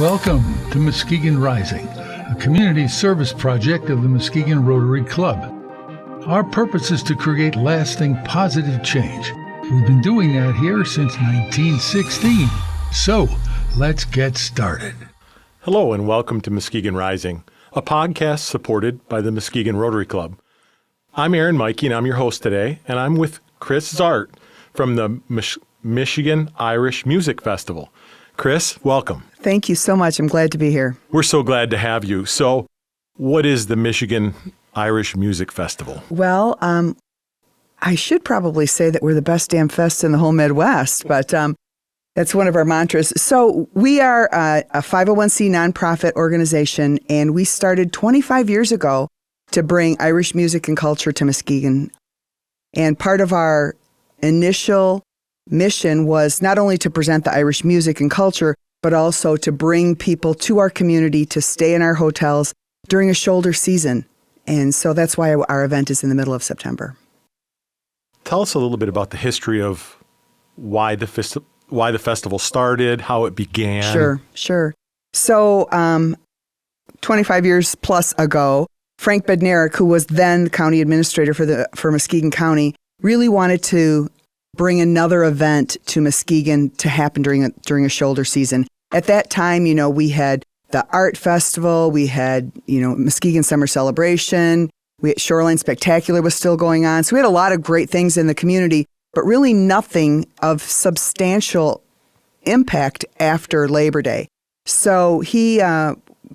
Welcome to Muskegon Rising, a community service project of the Muskegon Rotary Club. Our purpose is to create lasting positive change. We've been doing that here since 1916. So, let's get started. Hello and welcome to Muskegon Rising, a podcast supported by the Muskegon Rotary Club. I'm Aaron Mikey and I'm your host today, and I'm with Chris Zart from the Michigan Irish Music Festival. Chris, welcome. Thank you so much. I'm glad to be here. We're so glad to have you. So, what is the Michigan Irish Music Festival? Well, I should probably say that we're the best damn fest in the whole Midwest, but that's one of our mantras. So we are a 501c nonprofit organization, and we started 25 years ago to bring Irish music and culture to Muskegon. And part of our initial mission was not only to present the Irish music and culture, but also to bring people to our community to stay in our hotels during a shoulder season. And so that's why our event is in the middle of September. Tell us a little bit about the history of why the festival started, how it began. Sure. So 25 years plus ago, Frank Bednarik, who was then county administrator for Muskegon County, really wanted to bring another event to Muskegon to happen during a shoulder season. At that time, we had the art festival, we had, Muskegon Summer Celebration, we had Shoreline Spectacular was still going on. So we had a lot of great things in the community, but really nothing of substantial impact after Labor Day. So he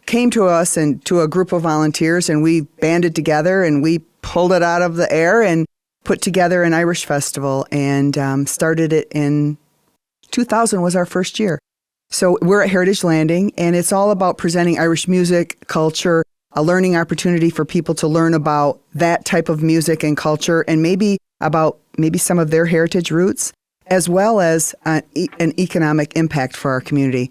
came to us and to a group of volunteers, and we banded together and we pulled it out of the air and put together an Irish festival and started it in 2000 was our first year. So we're at Heritage Landing, and it's all about presenting Irish music, culture, a learning opportunity for people to learn about that type of music and culture, and maybe some of their heritage roots, as well as an economic impact for our community,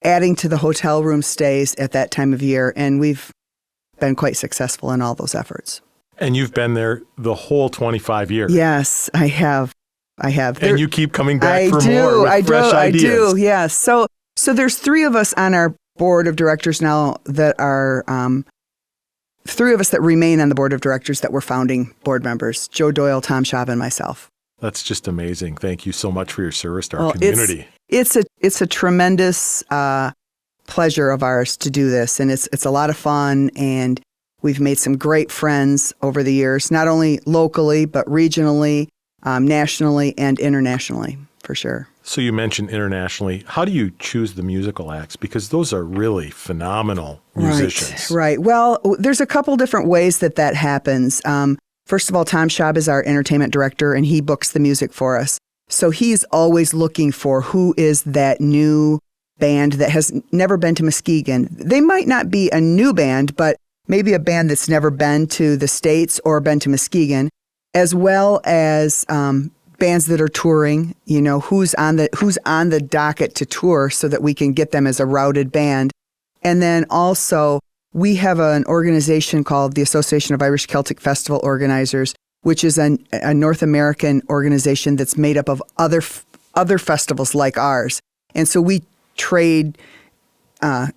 adding to the hotel room stays at that time of year. And we've been quite successful in all those efforts. And you've been there the whole 25 years. Yes, I have. And you keep coming back for more with fresh ideas. I do, yes. So there's three of us on our board of directors now that are, three of us that remain on the board of directors that were founding board members, Joe Doyle, Tom Schaub, and myself. That's just amazing. Thank you so much for your service to our community. It's a tremendous pleasure of ours to do this, and it's a lot of fun, and we've made some great friends over the years, not only locally, but regionally, nationally, and internationally, for sure. So you mentioned internationally. How do you choose the musical acts? Because those are really phenomenal musicians. Right. Well, there's a couple different ways that happens. First of all, Tom Schaub is our entertainment director, and he books the music for us. So he's always looking for who is that new band that has never been to Muskegon. They might not be a new band, but maybe a band that's never been to the States or been to Muskegon, as well as bands that are touring, who's on the docket to tour so that we can get them as a routed band. And then also we have an organization called the Association of Irish Celtic Festival Organizers, which is a North American organization that's made up of other festivals like ours. And so we trade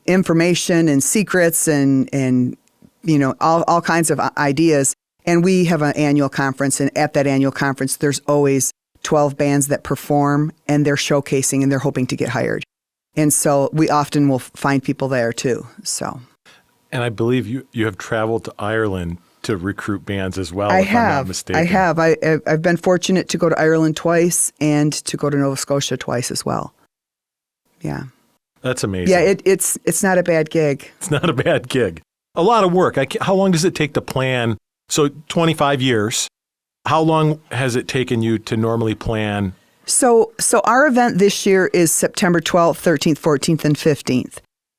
information and secrets and all kinds of ideas. And we have an annual conference, and at that annual conference, there's always 12 bands that perform, and they're showcasing, and they're hoping to get hired. And so we often will find people there too. So, and I believe you have traveled to Ireland to recruit bands as well, if I'm not mistaken. I have. I've been fortunate to go to Ireland twice and to go to Nova Scotia twice as well. Yeah. That's amazing. Yeah, it's not a bad gig. It's not a bad gig. A lot of work. How long does it take to plan? So 25 years. How long has it taken you to normally plan? So our event this year is September 12th, 13th, 14th, and 15th.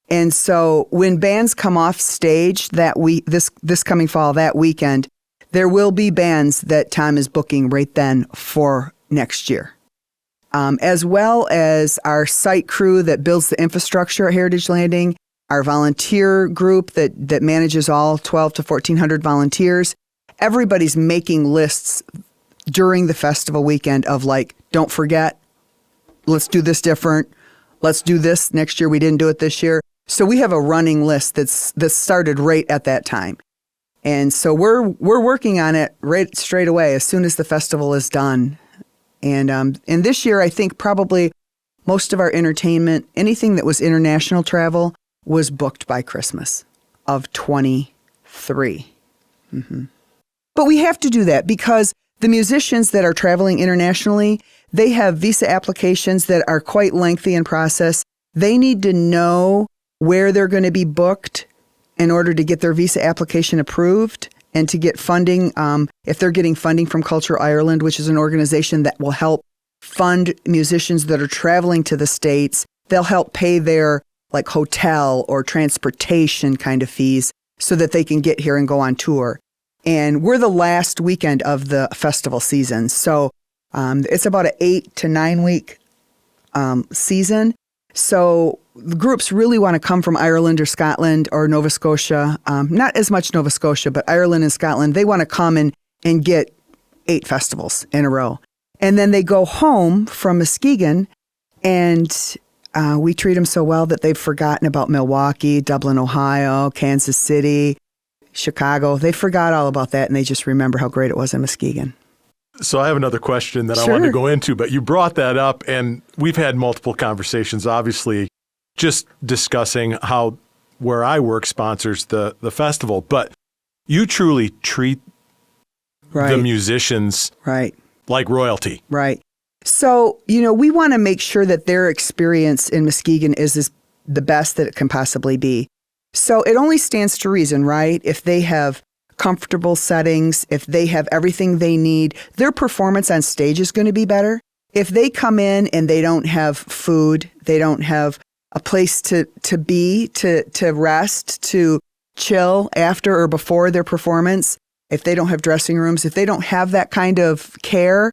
And so when bands come off stage this coming fall, that weekend, there will be bands that Tom is booking right then for next year. As well as our site crew that builds the infrastructure at Heritage Landing, our volunteer group that manages all 12 to 1,400 volunteers. Everybody's making lists during the festival weekend of don't forget, let's do this different. let's do this next year. We didn't do it this year. So we have a running list that's started right at that time. And so we're working on it right straight away as soon as the festival is done. And this year, I think probably most of our entertainment, anything that was international travel, was booked by Christmas of 23. Mm-hmm. But we have to do that because the musicians that are traveling internationally, they have visa applications that are quite lengthy in process. They need to know where they're going to be booked in order to get their visa application approved and to get funding. If they're getting funding from Culture Ireland, which is an organization that will help fund musicians that are traveling to the States, they'll help pay their like hotel or transportation kind of fees so that they can get here and go on tour. And we're the last weekend of the festival season. So it's about an 8 to 9 week season. So the groups really want to come from Ireland or Scotland or Nova Scotia. Not as much Nova Scotia, but Ireland and Scotland. They want to come and get 8 festivals in a row. And then they go home from Muskegon, and we treat them so well that they've forgotten about Milwaukee, Dublin, Ohio, Kansas City, Chicago. They forgot all about that, and they just remember how great it was in Muskegon. So I have another question that I wanted to go into, but you brought that up, and we've had multiple conversations, obviously, just discussing how where I work sponsors the festival. But you truly treat the musicians like royalty. Right. So, we want to make sure that their experience in Muskegon is the best that it can possibly be. So it only stands to reason, right? If they have comfortable settings, if they have everything they need, their performance on stage is going to be better. If they come in and they don't have food, they don't have a place to be, to rest, to chill after or before their performance, if they don't have dressing rooms, if they don't have that kind of care,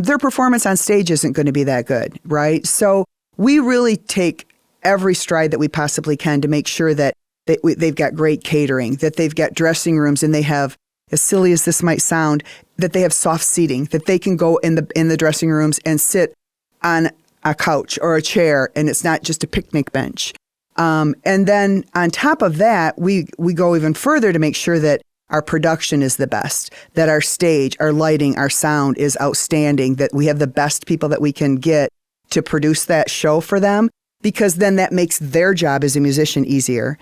their performance on stage isn't going to be that good, right? So we really take every stride that we possibly can to make sure that they've got great catering, that they've got dressing rooms, and they have, as silly as this might sound, that they have soft seating, that they can go in the dressing rooms and sit on a couch or a chair, and it's not just a picnic bench. And then on top of that, we go even further to make sure that our production is the best, that our stage, our lighting, our sound is outstanding, that we have the best people that we can get to produce that show for them, because then that makes their job as a musician easier.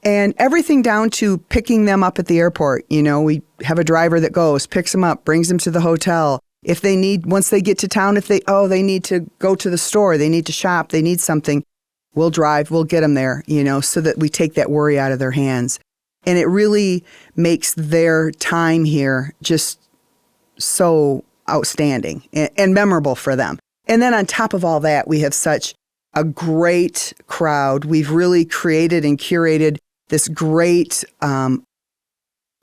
And everything down to picking them up at the airport. We have a driver that goes, picks them up, brings them to the hotel. If they need, once they get to town, if they need to go to the store, they need to shop, they need something, we'll drive, we'll get them there, so that we take that worry out of their hands. And it really makes their time here just so outstanding and memorable for them. And then on top of all that, we have such a great crowd. We've really created and curated this great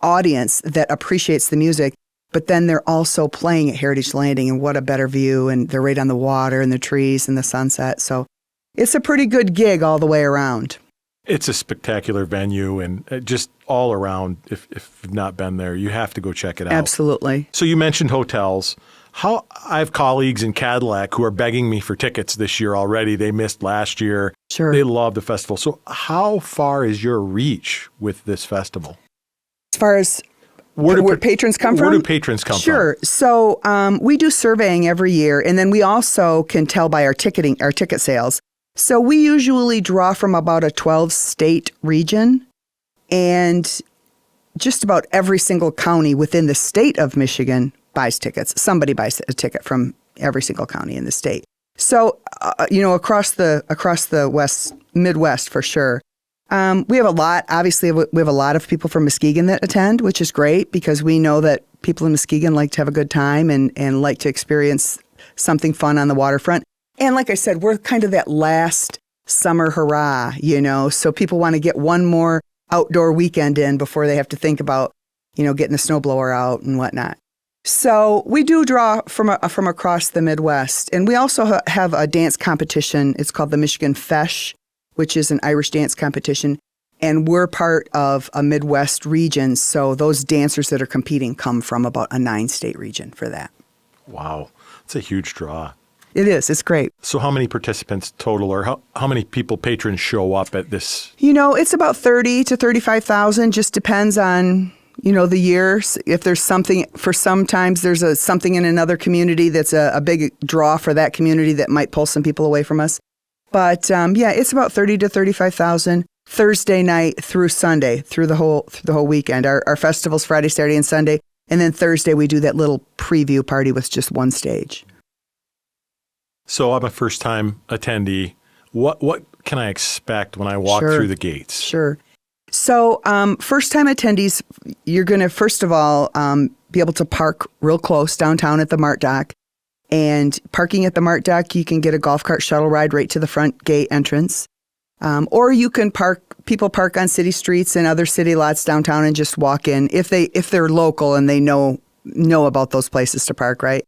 audience that appreciates the music, but then they're also playing at Heritage Landing, and what a better view, and they're right on the water and the trees and the sunset. So it's a pretty good gig all the way around. It's a spectacular venue, and just all around, if you've not been there, you have to go check it out. Absolutely. So you mentioned hotels. I have colleagues in Cadillac who are begging me for tickets this year already. They missed last year. Sure. They love the festival. So how far is your reach with this festival? As far as where patrons come from? Where do patrons come from? Sure. So we do surveying every year, and then we also can tell by our ticket sales. So we usually draw from about a 12-state region, and just about every single county within the state of Michigan buys tickets. Somebody buys a ticket from every single county in the state. So, across the Midwest for sure. We have a lot, obviously, we have a lot of people from Muskegon that attend, which is great because we know that people in Muskegon like to have a good time and like to experience something fun on the waterfront. And like I said, we're kind of that last summer hurrah, so people want to get one more outdoor weekend in before they have to think about, getting the snowblower out and whatnot. So we do draw from across the Midwest. And we also have a dance competition. It's called the Michigan Fesh, which is an Irish dance competition. And we're part of a Midwest region. So those dancers that are competing come from about a 9-state region for that. Wow. It's a huge draw. It is. It's great. So how many participants total, or how many patrons show up at this? It's about 30 to 35,000. Just depends on, the years. If there's something, sometimes there's something in another community that's a big draw for that community that might pull some people away from us. But it's about 30 to 35,000 Thursday night through Sunday, through the whole weekend. Our festival's Friday, Saturday, and Sunday. And then Thursday we do that little preview party with just one stage. So I'm a first-time attendee. What can I expect when I walk through the gates? Sure. So first-time attendees, you're going to, first of all, be able to park real close downtown at the Mart Dock. And parking at the Mart Dock, you can get a golf cart shuttle ride right to the front gate entrance. Or you can people park on city streets and other city lots downtown and just walk in if they're local and they know about those places to park, right?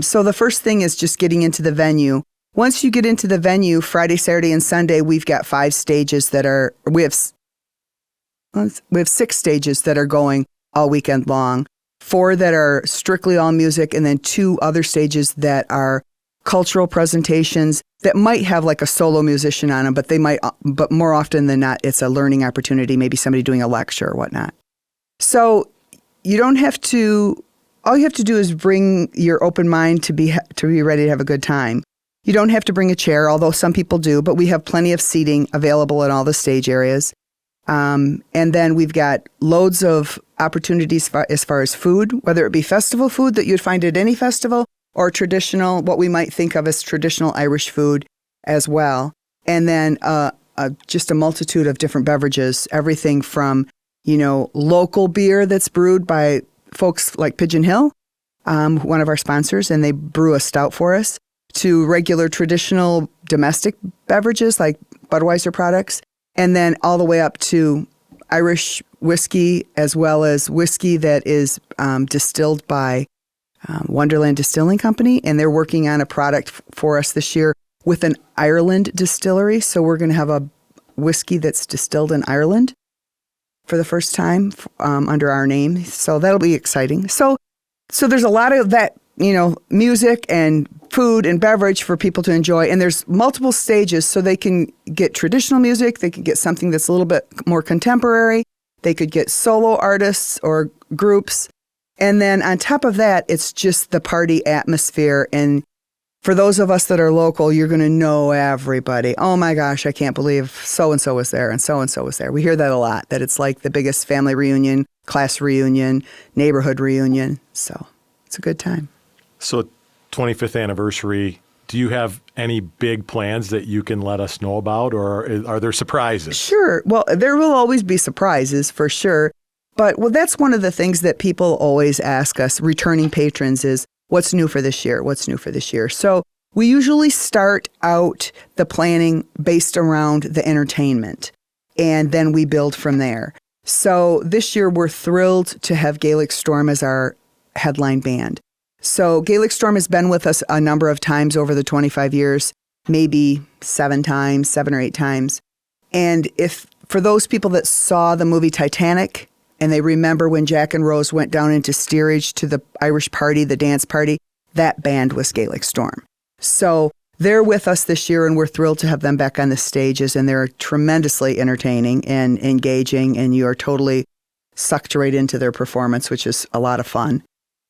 So the first thing is just getting into the venue. Once you get into the venue, Friday, Saturday, and Sunday, we've got 5 stages we have 6 stages that are going all weekend long, 4 that are strictly all music, and then 2 other stages that are cultural presentations that might have like a solo musician on them, but more often than not, it's a learning opportunity, maybe somebody doing a lecture or whatnot. So you don't have to, all you have to do is bring your open mind to be ready to have a good time. You don't have to bring a chair, although some people do, but we have plenty of seating available in all the stage areas. And then we've got loads of opportunities as far as food, whether it be festival food that you'd find at any festival, or traditional, what we might think of as traditional Irish food as well. And then just a multitude of different beverages, everything from, local beer that's brewed by folks like Pigeon Hill, one of our sponsors, and they brew a stout for us, to regular traditional domestic beverages like Budweiser products, and then all the way up to Irish whiskey, as well as whiskey that is distilled by Wonderland Distilling Company, and they're working on a product for us this year with an Ireland distillery. So we're going to have a whiskey that's distilled in Ireland for the first time under our name. So that'll be exciting. So there's a lot of that, music and food and beverage for people to enjoy. And there's multiple stages, so they can get traditional music. They can get something that's a little bit more contemporary. They could get solo artists or groups. And then on top of that, it's just the party atmosphere. And for those of us that are local, you're going to know everybody. Oh my gosh, I can't believe so-and-so was there and so-and-so was there. We hear that a lot, that it's like the biggest family reunion, class reunion, neighborhood reunion. So it's a good time. So 25th anniversary, do you have any big plans that you can let us know about, or are there surprises? Sure. Well, there will always be surprises for sure. But that's one of the things that people always ask us, returning patrons, is what's new for this year? What's new for this year? So we usually start out the planning based around the entertainment, and then we build from there. So this year we're thrilled to have Gaelic Storm as our headline band. So Gaelic Storm has been with us a number of times over the 25 years, maybe 7 or 8 times. And if for those people that saw the movie Titanic, and they remember when Jack and Rose went down into steerage to the Irish party, the dance party, that band was Gaelic Storm. So they're with us this year, and we're thrilled to have them back on the stages, and they're tremendously entertaining and engaging, and you are totally sucked right into their performance, which is a lot of fun.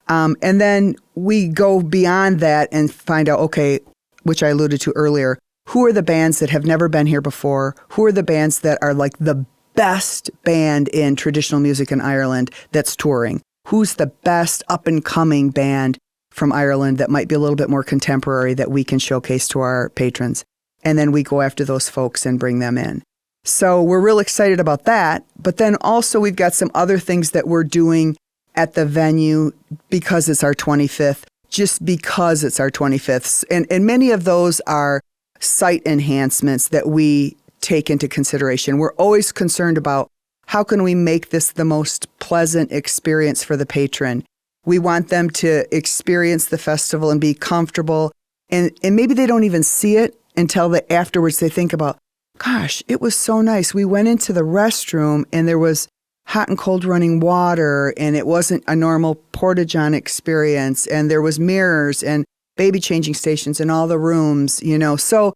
And then we go beyond that and find out, okay, which I alluded to earlier, who are the bands that have never been here before? Who are the bands that are like the best band in traditional music in Ireland that's touring? Who's the best up-and-coming band from Ireland that might be a little bit more contemporary that we can showcase to our patrons? And then we go after those folks and bring them in. So we're real excited about that. But then also we've got some other things that we're doing at the venue because it's our 25th, just because it's our 25th. And many of those are site enhancements that we take into consideration. We're always concerned about how can we make this the most pleasant experience for the patron. We want them to experience the festival and be comfortable. And maybe they don't even see it until afterwards they think about, gosh, it was so nice. We went into the restroom and there was hot and cold running water, and it wasn't a normal porta-john experience, and there was mirrors, and baby changing stations in all the rooms, so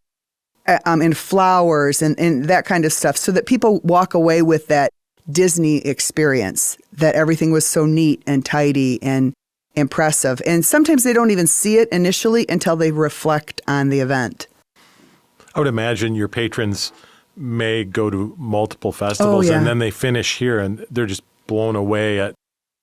and flowers and that kind of stuff, so that people walk away with that Disney experience, that everything was so neat and tidy and impressive. And sometimes they don't even see it initially until they reflect on the event. I would imagine your patrons may go to multiple festivals and then they finish here and they're just blown away at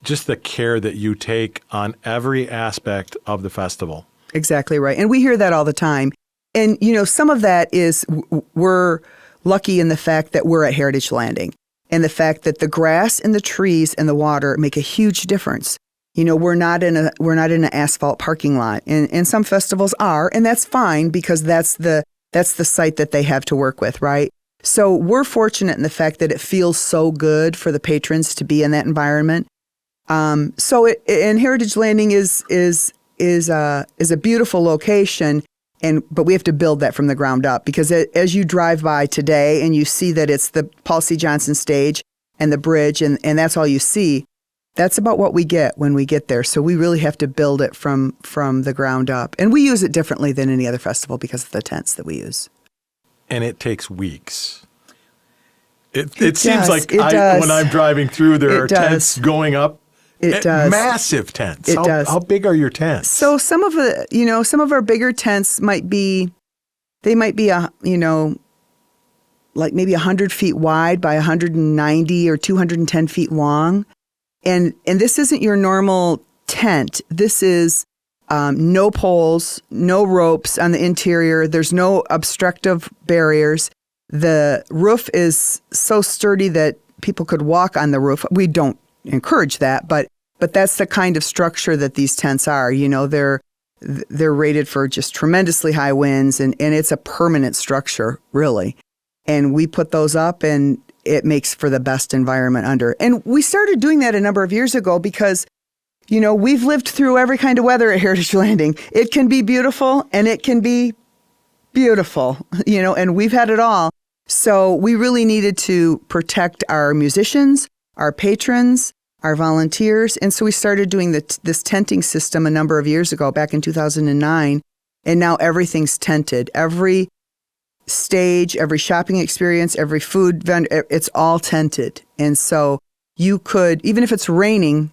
just the care that you take on every aspect of the festival. Exactly right. And we hear that all the time. And, some of that is we're lucky in the fact that we're at Heritage Landing and the fact that the grass and the trees and the water make a huge difference. We're not in an asphalt parking lot, and some festivals are, and that's fine because that's the site that they have to work with, right? So we're fortunate in the fact that it feels so good for the patrons to be in that environment. And Heritage Landing is a beautiful location, but we have to build that from the ground up, because as you drive by today and you see that it's the Paul C. Johnson stage and the bridge, and that's all you see. That's about what we get when we get there. So we really have to build it from the ground up. And we use it differently than any other festival because of the tents that we use. And it takes weeks. It seems like when I'm driving through, there are tents going up. It does. Massive tents. It does. How big are your tents? So some of our bigger tents might be maybe 100 feet wide by 190 or 210 feet long. And this isn't your normal tent. This is no poles, no ropes on the interior. There's no obstructive barriers. The roof is so sturdy that people could walk on the roof. We don't encourage that, but that's the kind of structure that these tents are. They're rated for just tremendously high winds, and it's a permanent structure, really. And we put those up, and it makes for the best environment under. And we started doing that a number of years ago because, we've lived through every kind of weather at Heritage Landing. It can be beautiful and it can be beautiful, and we've had it all. So we really needed to protect our musicians, our patrons, our volunteers. And so we started doing this tenting system a number of years ago, back in 2009. And now everything's tented. Every stage, every shopping experience, every food vendor, it's all tented. And so you could, even if it's raining,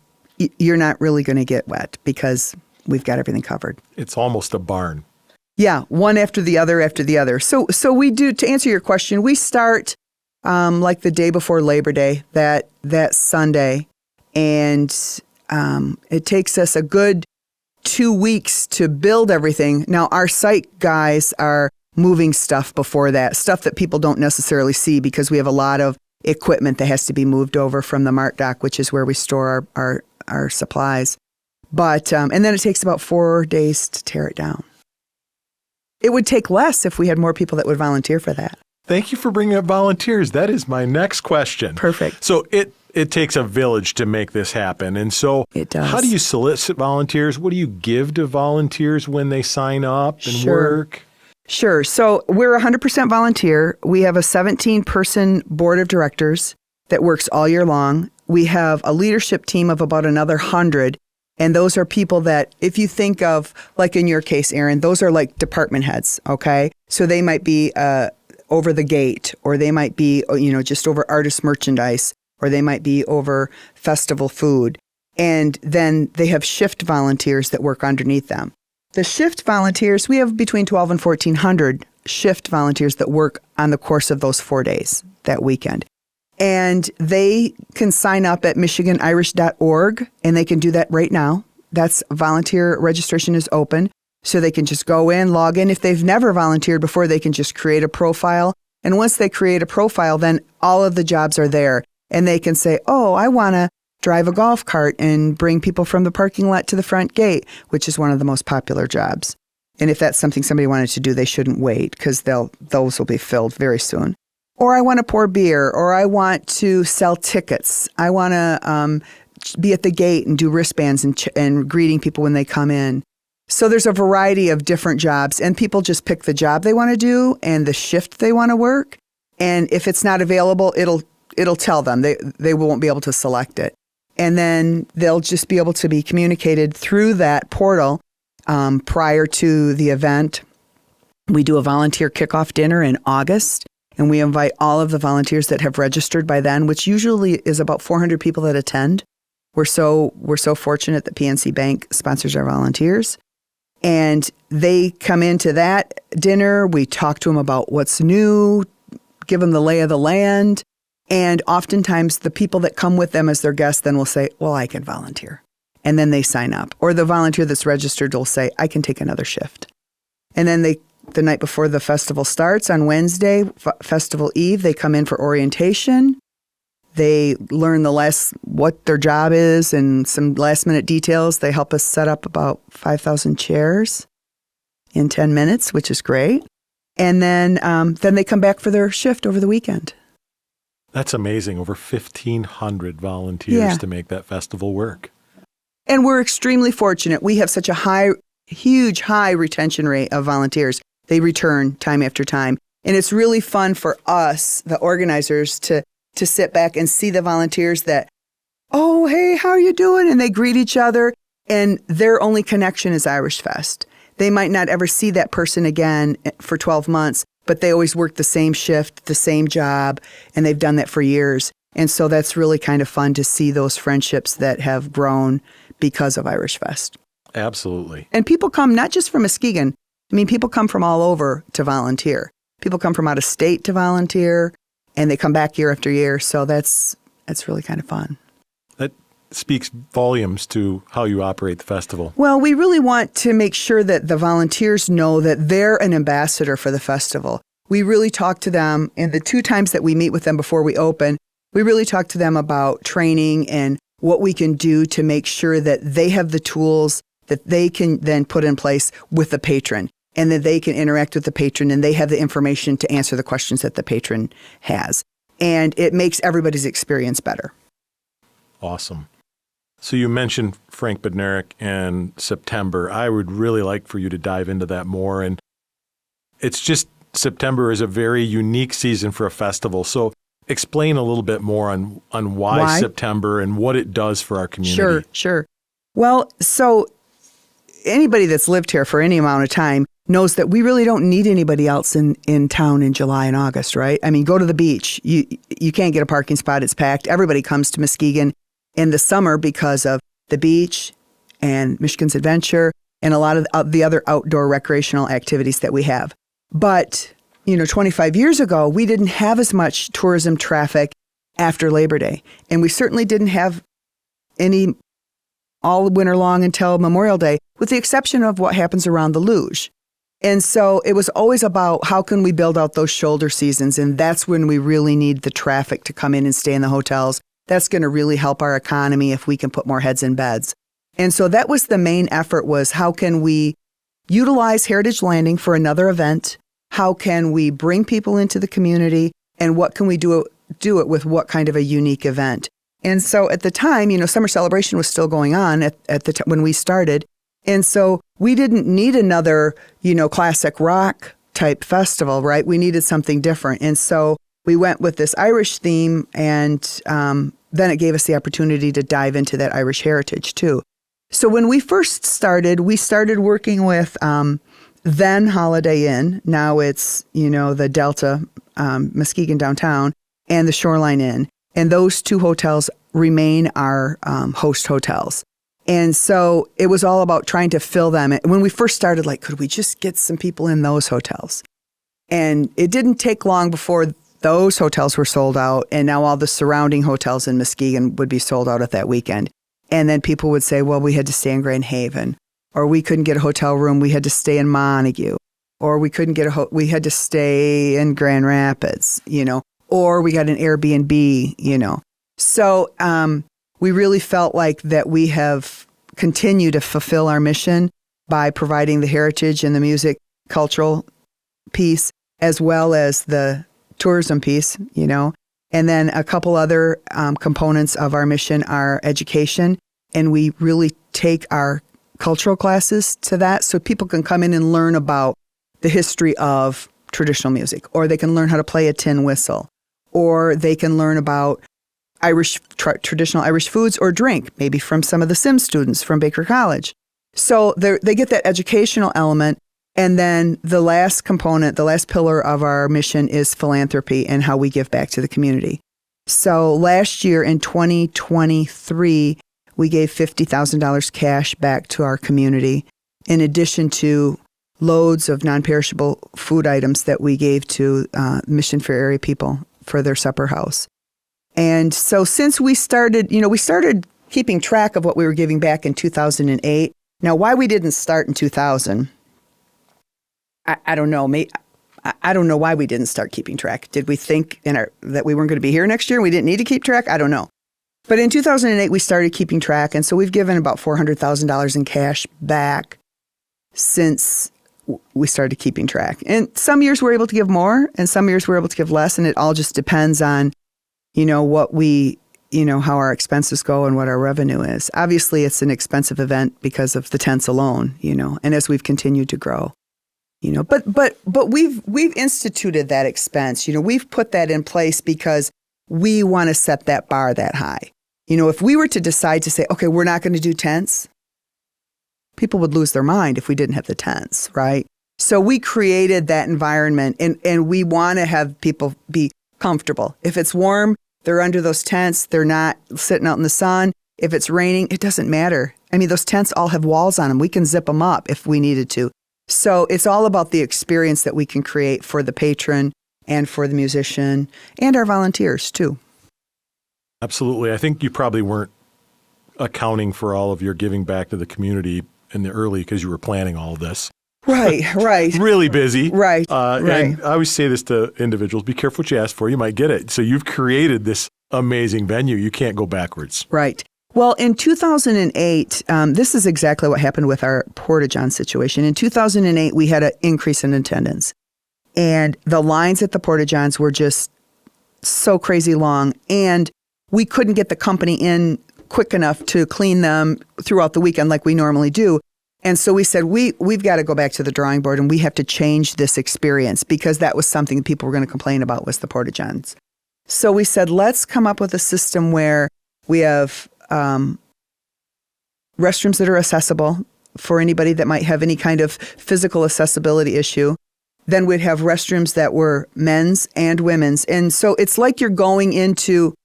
you're not really going to get wet because we've got everything covered. It's almost a barn. Yeah, one after the other after the other. So we do, to answer your question, we start like the day before Labor Day, that Sunday, and it takes us a good 2 weeks to build everything. Now, our site guys are moving stuff before that, stuff that people don't necessarily see because we have a lot of equipment that has to be moved over from the Mart Dock, which is where we store our supplies. But and then it takes about 4 days to tear it down. It would take less if we had more people that would volunteer for that. Thank you for bringing up volunteers. That is my next question. Perfect. So it takes a village to make this happen. And so it does. How do you solicit volunteers? What do you give to volunteers when they sign up and work? Sure. So we're 100% volunteer. We have a 17-person board of directors that works all year long. We have a leadership team of about another 100. And those are people that, if you think of, like in your case, Aaron, those are like department heads, okay? So they might be over the gate, or they might be, just over artist merchandise, or they might be over festival food. And then they have shift volunteers that work underneath them. The shift volunteers, we have between 12 and 1,400 shift volunteers that work on the course of those 4 days, that weekend. And they can sign up at MichiganIrish.org, and they can do that right now. That's volunteer registration is open. So they can just go in, log in. If they've never volunteered before, they can just create a profile. And once they create a profile, then all of the jobs are there. And they can say, oh, I want to drive a golf cart and bring people from the parking lot to the front gate, which is one of the most popular jobs. And if that's something somebody wanted to do, they shouldn't wait because those will be filled very soon. Or I want to pour beer, or I want to sell tickets. I want to be at the gate and do wristbands and greeting people when they come in. So there's a variety of different jobs, and people just pick the job they want to do and the shift they want to work. And if it's not available, it'll tell them. They won't be able to select it. And then they'll just be able to be communicated through that portal prior to the event. We do a volunteer kickoff dinner in August, and we invite all of the volunteers that have registered by then, which usually is about 400 people that attend. We're so fortunate that PNC Bank sponsors our volunteers. And they come into that dinner. We talk to them about what's new, give them the lay of the land. And oftentimes the people that come with them as their guests then will say, well, I can volunteer. And then they sign up. Or the volunteer that's registered will say, I can take another shift. And then the night before the festival starts on Wednesday, Festival Eve, they come in for orientation. They learn what their job is and some last minute details. They help us set up about 5,000 chairs in 10 minutes, which is great. And then they come back for their shift over the weekend. That's amazing. Over 1,500 volunteers to make that festival work. And we're extremely fortunate. We have such a huge high retention rate of volunteers. They return time after time. And it's really fun for us, the organizers, to sit back and see the volunteers that, oh, hey, how are you doing? And they greet each other. And their only connection is Irish Fest. They might not ever see that person again for 12 months, but they always work the same shift, the same job, and they've done that for years. And so that's really kind of fun to see those friendships that have grown because of Irish Fest. Absolutely. And people come not just from Muskegon. I mean, people come from all over to volunteer. People come from out of state to volunteer, and they come back year after year. So that's really kind of fun. That speaks volumes to how you operate the festival. Well, we really want to make sure that the volunteers know that they're an ambassador for the festival. We really talk to them, and the 2 times that we meet with them before we open, we really talk to them about training and what we can do to make sure that they have the tools that they can then put in place with the patron, and that they can interact with the patron and they have the information to answer the questions that the patron has. And it makes everybody's experience better. Awesome. So you mentioned Frank Bednarik and September. I would really like for you to dive into that more. And it's just September is a very unique season for a festival. So explain a little bit more on why September and what it does for our community. Sure. Well, so anybody that's lived here for any amount of time knows that we really don't need anybody else in town in July and August, right? I mean, go to the beach. You can't get a parking spot. It's packed. Everybody comes to Muskegon in the summer because of the beach and Michigan's Adventure and a lot of the other outdoor recreational activities that we have. But, 25 years ago, we didn't have as much tourism traffic after Labor Day. And we certainly didn't have any all winter long until Memorial Day, with the exception of what happens around the luge. And so it was always about how can we build out those shoulder seasons, and that's when we really need the traffic to come in and stay in the hotels. That's going to really help our economy if we can put more heads in beds. And so that was the main effort, was how can we utilize Heritage Landing for another event? How can we bring people into the community, and what can we do it with what kind of a unique event? And so at the time, Summer Celebration was still going on at the when we started. And so we didn't need another, classic rock type festival, right? We needed something different. And so we went with this Irish theme, and then it gave us the opportunity to dive into that Irish heritage too. So when we first started, we started working with then Holiday Inn. Now it's, the Delta, Muskegon Downtown, and the Shoreline Inn. And those 2 hotels remain our host hotels. And so it was all about trying to fill them. When we first started, could we just get some people in those hotels? And it didn't take long before those hotels were sold out. And now all the surrounding hotels in Muskegon would be sold out at that weekend. And then people would say, well, we had to stay in Grand Haven, or we couldn't get a hotel room. We had to stay in Montague, or we couldn't get we had to stay in Grand Rapids, or we got an Airbnb, So we really felt like that we have continued to fulfill our mission by providing the heritage and the music cultural piece, as well as the tourism piece, And then a couple other components of our mission are education. And we really take our cultural classes to that, so people can come in and learn about the history of traditional music, or they can learn how to play a tin whistle, or they can learn about traditional Irish foods or drink, maybe from some of the Sim students from Baker College. So they get that educational element. And then the last component, the last pillar of our mission is philanthropy and how we give back to the community. So last year in 2023, we gave $50,000 cash back to our community, in addition to loads of non-perishable food items that we gave to Mission Fair area people for their supper house. And so since we started keeping track of what we were giving back in 2008. Now, why we didn't start in 2000, I don't know. I don't know why we didn't start keeping track. Did we think that we weren't going to be here next year and we didn't need to keep track? I don't know. But in 2008, we started keeping track. And so we've given about $400,000 in cash back since we started keeping track. And some years we're able to give more and some years we're able to give less. And it all just depends on, how our expenses go and what our revenue is. Obviously, it's an expensive event because of the tents alone, and as we've continued to grow. But we've instituted that expense. We've put that in place because we want to set that bar that high. If we were to decide to say, okay, we're not going to do tents, people would lose their mind if we didn't have the tents, right? So we created that environment and we want to have people be comfortable. If it's warm, they're under those tents. They're not sitting out in the sun. If it's raining, it doesn't matter. I mean, those tents all have walls on them. We can zip them up if we needed to. So it's all about the experience that we can create for the patron and for the musician and our volunteers too. Absolutely. I think you probably weren't accounting for all of your giving back to the community in the early because you were planning all of this. Right. Really busy. Right. And I always say this to individuals, be careful what you ask for, you might get it. So you've created this amazing venue. You can't go backwards. Right. Well, in 2008, this is exactly what happened with our Porta-John situation. In 2008, we had an increase in attendance. And the lines at the Porta-Johns were just so crazy long. And we couldn't get the company in quick enough to clean them throughout the weekend like we normally do. And so we said, we've got to go back to the drawing board and we have to change this experience because that was something people were going to complain about was the Porta-Johns. So we said, let's come up with a system where we have restrooms that are accessible for anybody that might have any kind of physical accessibility issue. Then we'd have restrooms that were men's and women's. And so it's like you're going into,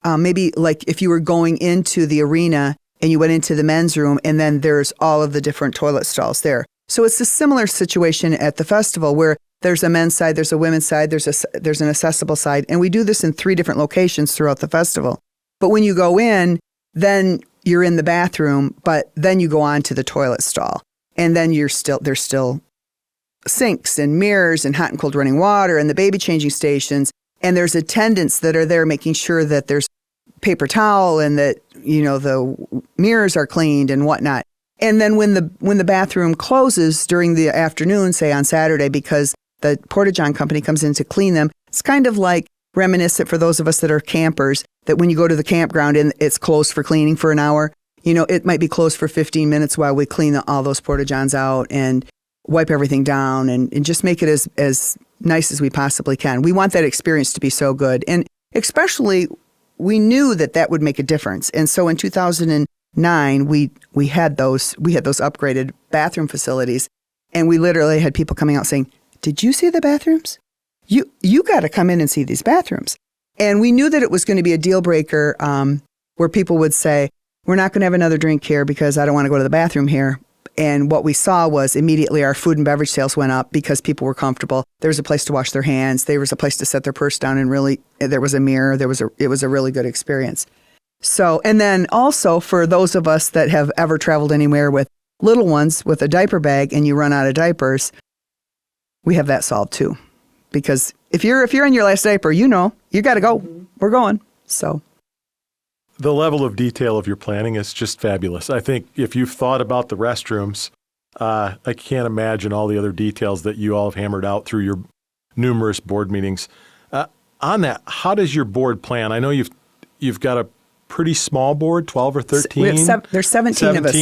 maybe like if you were going into the arena and you went into the men's room and then there's all of the different toilet stalls there. So it's a similar situation at the festival where there's a men's side, there's a women's side, there's an accessible side. And we do this in 3 different locations throughout the festival. But when you go in, then you're in the bathroom, but then you go on to the toilet stall. And then there's still sinks and mirrors and hot and cold running water and the baby changing stations. And there's attendants that are there making sure that there's paper towel and that, the mirrors are cleaned and whatnot. And then when the bathroom closes during the afternoon, say on Saturday, because the Porta-John company comes in to clean them, it's kind of like reminiscent for those of us that are campers, that when you go to the campground and it's closed for cleaning for an hour, it might be closed for 15 minutes while we clean all those Porta-Johns out and wipe everything down and just make it as nice as we possibly can. We want that experience to be so good. And especially, we knew that would make a difference. And so in 2009, we had those upgraded bathroom facilities. And we literally had people coming out saying, "Did you see the bathrooms? You got to come in and see these bathrooms." And we knew that it was going to be a deal breaker where people would say, "We're not going to have another drink here because I don't want to go to the bathroom here." And what we saw was immediately our food and beverage sales went up because people were comfortable. There was a place to wash their hands. There was a place to set their purse down and really, there was a mirror. It was a really good experience. So, and then also for those of us that have ever traveled anywhere with little ones with a diaper bag and you run out of diapers, we have that solved too. Because if you're in your last diaper, you got to go. We're going. So. The level of detail of your planning is just fabulous. I think if you've thought about the restrooms, I can't imagine all the other details that you all have hammered out through your numerous board meetings. On that, how does your board plan? I know you've got a pretty small board, 12 or 13. There's 17 of us.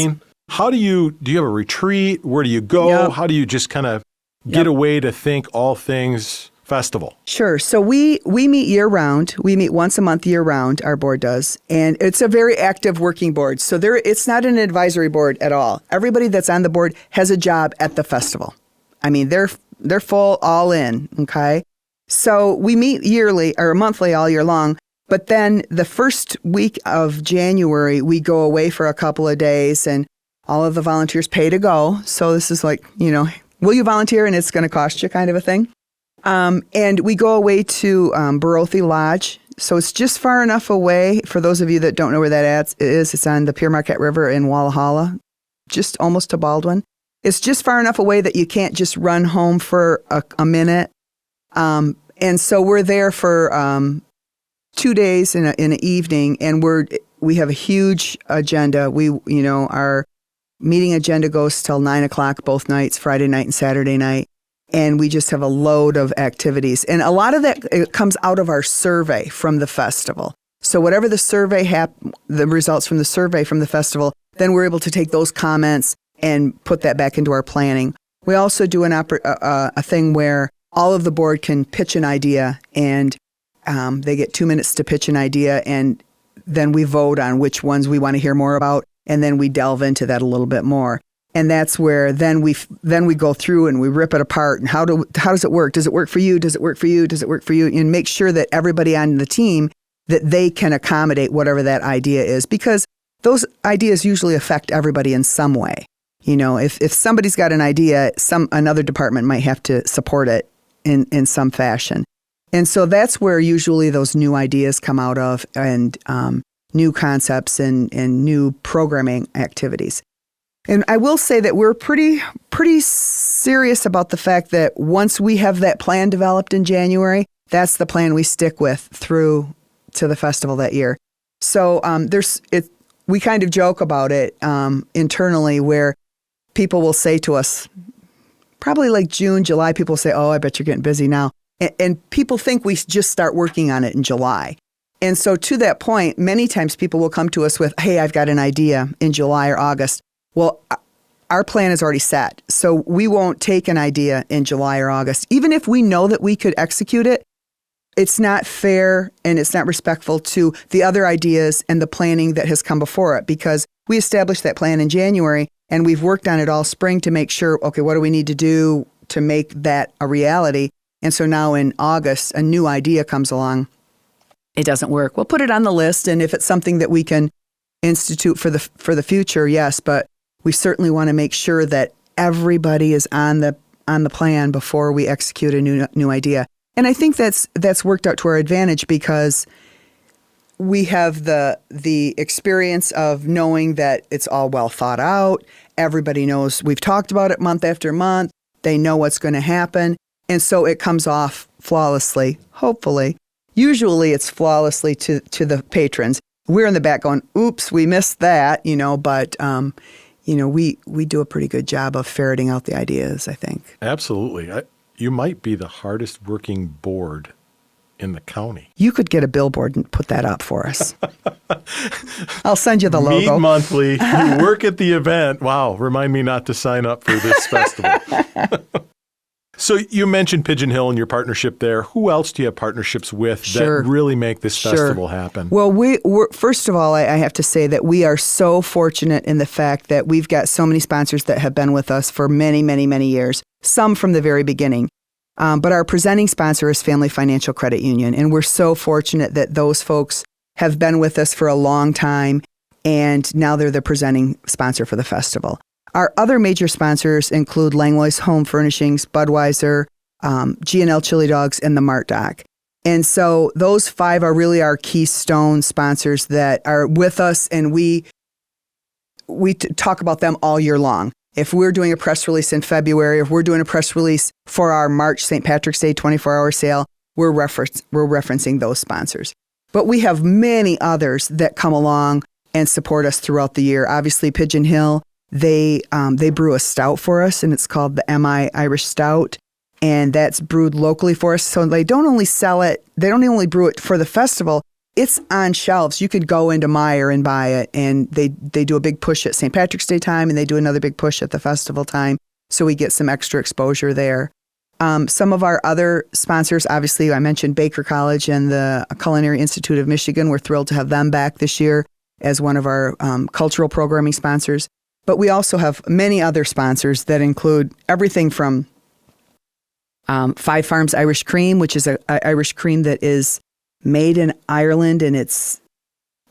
How do you have a retreat? Where do you go? Yep. How do you just kind of get away to think all things festival? Sure. So we meet year round. We meet once a month year round, our board does. And it's a very active working board. So it's not an advisory board at all. Everybody that's on the board has a job at the festival. I mean, they're full all in, okay? So we meet yearly or monthly all year long. But then the first week of January, we go away for a couple of days and all of the volunteers pay to go. So this is like, will you volunteer and it's going to cost you kind of a thing. And we go away to Barothi Lodge. So it's just far enough away. For those of you that don't know where that is, it's on the Pere Marquette River in Walla Halla, just almost to Baldwin. It's just far enough away that you can't just run home for a minute. And so we're there for 2 days in an evening, and we have a huge agenda. Our meeting agenda goes till 9:00 both nights, Friday night and Saturday night. And we just have a load of activities. And a lot of that it comes out of our survey from the festival. So whatever the survey the results from the survey from the festival, then we're able to take those comments and put that back into our planning. We also do a thing where all of the board can pitch an idea, and they get 2 minutes to pitch an idea, and then we vote on which ones we want to hear more about, and then we delve into that a little bit more. And that's where then we go through and we rip it apart. And how does it work? Does it work for you? Does it work for you? Does it work for you? And make sure that everybody on the team, that they can accommodate whatever that idea is, because those ideas usually affect everybody in some way. If somebody's got an idea, another department might have to support it in some fashion. And so that's where usually those new ideas come out of, and new concepts and new programming activities. And I will say that we're pretty serious about the fact that once we have that plan developed in January, that's the plan we stick with through to the festival that year. So we kind of joke about it internally, where people will say to us, probably like June, July, people say, "Oh, I bet you're getting busy now." And people think we just start working on it in July. And so to that point, many times people will come to us with, "Hey, I've got an idea," in July or August. Well, our plan is already set, so we won't take an idea in July or August. Even if we know that we could execute it, it's not fair and it's not respectful to the other ideas and the planning that has come before it, because we established that plan in January and we've worked on it all spring to make sure, okay, what do we need to do to make that a reality? And so now in August, a new idea comes along. It doesn't work. We'll put it on the list, and if it's something that we can institute for the future, yes, but we certainly want to make sure that everybody is on the plan before we execute a new idea. And I think that's worked out to our advantage, because we have the experience of knowing that it's all well thought out. Everybody knows we've talked about it month after month. They know what's going to happen. And so it comes off flawlessly, hopefully. Usually it's flawlessly to the patrons. We're in the back going, "Oops, we missed that," but we do a pretty good job of ferreting out the ideas, I think. Absolutely. You might be the hardest working board in the county. You could get a billboard and put that up for us. I'll send you the logo. Meet monthly. You work at the event. Wow. Remind me not to sign up for this festival. So you mentioned Pigeon Hill and your partnership there. Who else do you have partnerships with that really make this festival happen? Well, we're first of all, I have to say that we are so fortunate in the fact that we've got so many sponsors that have been with us for many, many, many years, some from the very beginning. But our presenting sponsor is Family Financial Credit Union, and we're so fortunate that those folks have been with us for a long time, and now they're the presenting sponsor for the festival. Our other major sponsors include Langlois Home Furnishings, Budweiser, G&L Chili Dogs, and the Mart Doc. And so those five are really our keystone sponsors that are with us, and we talk about them all year long. If we're doing a press release in February, if we're doing a press release for our March St. Patrick's Day 24-hour sale, we're referencing those sponsors. But we have many others that come along and support us throughout the year. Obviously, Pigeon Hill, they brew a stout for us, and it's called the MI Irish Stout, and that's brewed locally for us. So they don't only sell it, they don't only brew it for the festival, it's on shelves. You could go into Meijer and buy it, and they do a big push at St. Patrick's Day time, and they do another big push at the festival time, so we get some extra exposure there. Some of our other sponsors, obviously, I mentioned Baker College and the Culinary Institute of Michigan. We're thrilled to have them back this year as one of our cultural programming sponsors. But we also have many other sponsors that include everything from Five Farms Irish Cream, which is an Irish cream that is made in Ireland, and it's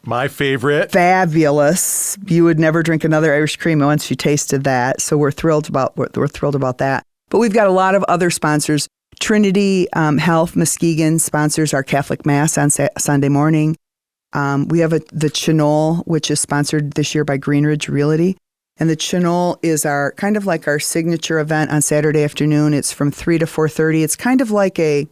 my favorite. Fabulous. You would never drink another Irish cream once you tasted that. So we're thrilled about that. But we've got a lot of other sponsors. Trinity Health Muskegon sponsors our Catholic Mass on Sunday morning. We have the Chinole, which is sponsored this year by Greenridge Realty. And the Chinole is our kind of like our signature event on Saturday afternoon. It's from 3 to 4:30. It's kind of like it's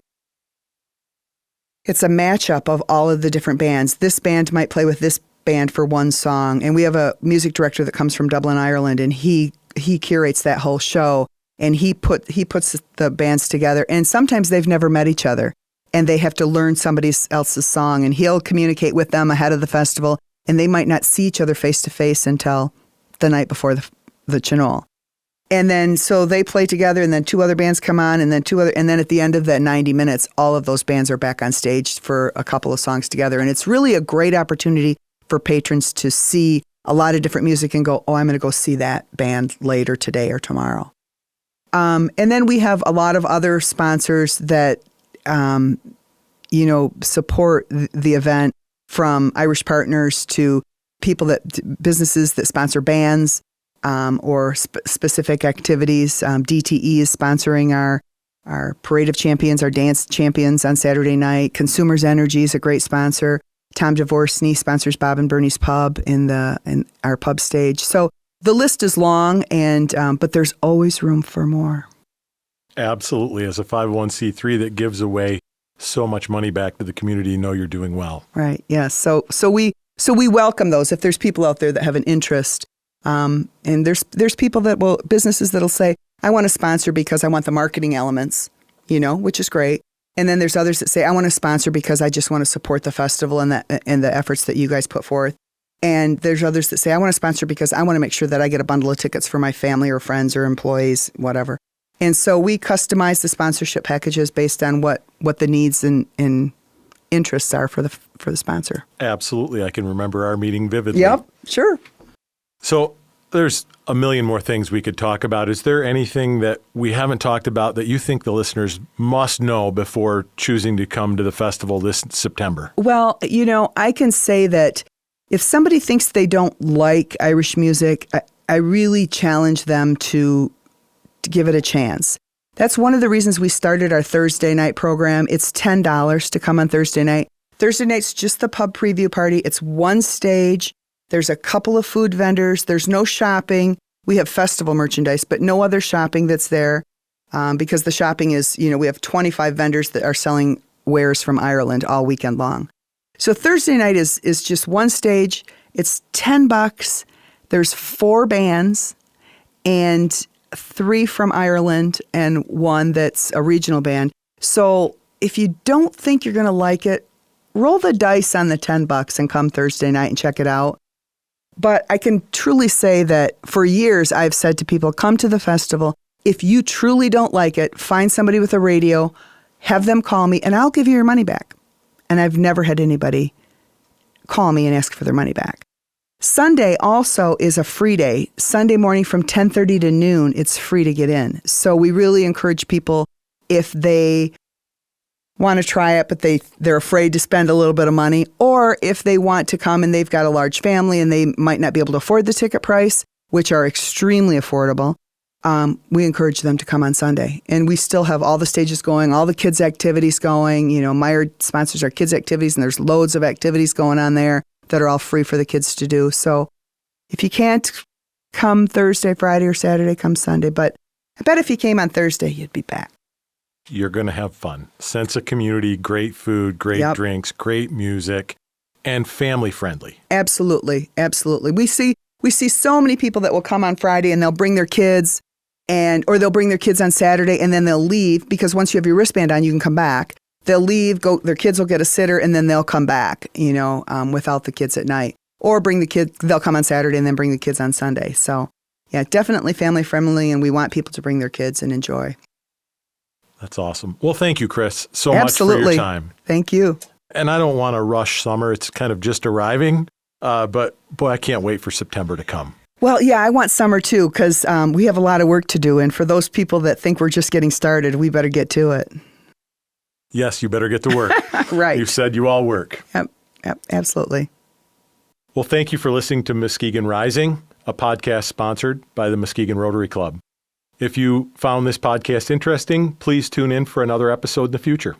a matchup of all of the different bands. This band might play with this band for one song. And we have a music director that comes from Dublin, Ireland, and he curates that whole show. And he puts the bands together. And sometimes they've never met each other, and they have to learn somebody else's song. And he'll communicate with them ahead of the festival, and they might not see each other face to face until the night before the Chinole. And then so they play together, and then two other bands come on, and then and then at the end of that 90 minutes, all of those bands are back on stage for a couple of songs together. And it's really a great opportunity for patrons to see a lot of different music and go, oh, I'm going to go see that band later today or tomorrow. And then we have a lot of other sponsors that, support the event, from Irish Partners to businesses that sponsor bands or specific activities. DTE is sponsoring our Parade of Champions, our Dance Champions on Saturday night. Consumers Energy is a great sponsor. Tom Dvorsny sponsors Bob and Bernie's Pub in our pub stage. So the list is long, but there's always room for more. Absolutely. As a 501c3 that gives away so much money back to the community, you know you're doing well. Right. Yes. So we welcome those. If there's people out there that have an interest, and there's people businesses that'll say, I want to sponsor because I want the marketing elements, which is great. And then there's others that say, I want to sponsor because I just want to support the festival and the efforts that you guys put forth. And there's others that say, I want to sponsor because I want to make sure that I get a bundle of tickets for my family or friends or employees, whatever. And so we customize the sponsorship packages based on what the needs and interests are for the sponsor. Absolutely. I can remember our meeting vividly. Yep, sure. So there's a million more things we could talk about. Is there anything that we haven't talked about that you think the listeners must know before choosing to come to the festival this September? Well, I can say that if somebody thinks they don't like Irish music, I really challenge them to give it a chance. That's one of the reasons we started our Thursday night program. It's $10 to come on Thursday night. Thursday night's just the pub preview party. It's one stage. There's a couple of food vendors. There's no shopping. We have festival merchandise, but no other shopping that's there because the shopping is, we have 25 vendors that are selling wares from Ireland all weekend long. So Thursday night is just one stage. It's $10. There's 4 bands and 3 from Ireland and 1 that's a regional band. So if you don't think you're going to like it, roll the dice on the $10 and come Thursday night and check it out. But I can truly say that for years I've said to people, come to the festival. If you truly don't like it, find somebody with a radio, have them call me, and I'll give you your money back. And I've never had anybody call me and ask for their money back. Sunday also is a free day. Sunday morning from 10:30 to noon, it's free to get in. So we really encourage people, if they want to try it, but they're afraid to spend a little bit of money, or if they want to come and they've got a large family and they might not be able to afford the ticket price, which are extremely affordable, we encourage them to come on Sunday. And we still have all the stages going, all the kids' activities going. Meyer sponsors our kids' activities, and there's loads of activities going on there that are all free for the kids to do. So if you can't come Thursday, Friday, or Saturday, come Sunday. But I bet if you came on Thursday, you'd be back. You're going to have fun. Sense of community, great food, great drinks, great music, and family friendly. Absolutely. Absolutely. We see so many people that will come on Friday and they'll bring their kids or they'll bring their kids on Saturday and then they'll leave because once you have your wristband on, you can come back. They'll leave, their kids will get a sitter, and then they'll come back, without the kids at night. Or they'll come on Saturday and then bring the kids on Sunday. So, yeah, definitely family friendly, and we want people to bring their kids and enjoy. That's awesome. Well, thank you, Chris, so much for Absolutely. your time. Thank you. And I don't want to rush summer. It's kind of just arriving. But boy, I can't wait for September to come. Well, yeah, I want summer too, because we have a lot of work to do. And for those people that think we're just getting started, we better get to it. Yes, you better get to work. Right. You said you all work. Yep, absolutely. Well, thank you for listening to Muskegon Rising, a podcast sponsored by the Muskegon Rotary Club. If you found this podcast interesting, please tune in for another episode in the future.